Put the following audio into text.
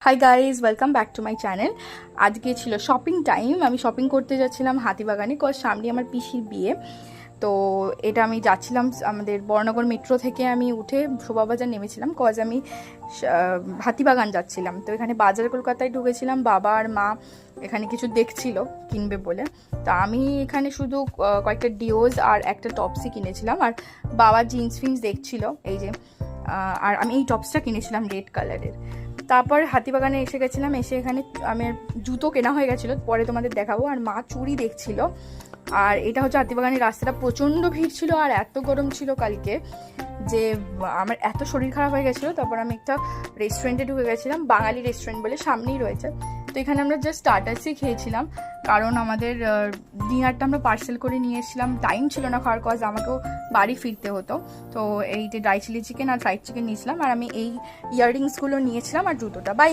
Hi guys, welcome back to my channel. আজকে ছিল shopping time. আমি শপিং করতে যাচ্ছিলাম হাতিবাগানে, কজ সামনে আমার পিসির বিয়ে। তো এটা আমি যাচ্ছিলাম আমাদের বর্ণনগর মেট্রো থেকে আমি উঠে শোভাবাজার নেমেছিলাম, কজ আমি হাতিবাগান যাচ্ছিলাম। তো এখানে বাজার কলকাতায় ঢুকেছিলাম, বাবা আর মা এখানে কিছু দেখছিল কিনবে বলে। তো আমি এখানে শুধু কয়েকটা ডিওজ আর একটা টপসই কিনেছিলাম, আর বাবা জিন্স ফিন্স দেখছিল এই যে। আর আমি এই টপসটা কিনেছিলাম রেড কালারের। তারপর হাতিবাগানে এসে গেছিলাম, এসে এখানে আমার জুতো কেনা হয়ে গেছিলো, পরে তোমাদের দেখাবো। আর মা চুড়ি দেখছিল। আর এটা হচ্ছে হাতিবাগানের রাস্তাটা প্রচণ্ড ভিড় ছিল, আর এত গরম ছিল কালকে যে আমার এত শরীর খারাপ হয়ে গেছিলো। তারপর আমি একটা রেস্টুরেন্টে ঢুকে গেছিলাম, বাঙালি রেস্টুরেন্ট বলে, সামনেই রয়েছে। তো এখানে আমরা জাস্ট স্টার্টার্সই খেয়েছিলাম, কারণ আমাদের ডিনারটা আমরা পার্সেল করে নিয়ে এসেছিলাম। টাইম ছিল না খাওয়ার, কজ আমাকেও বাড়ি ফিরতে হতো। তো এই যে ড্রাই চিলি চিকেন আর ফ্রাইড চিকেন নিয়েছিলাম, আর আমি এই ইয়াররিংসগুলো নিয়েছিলাম আর জুতোটা। বাই।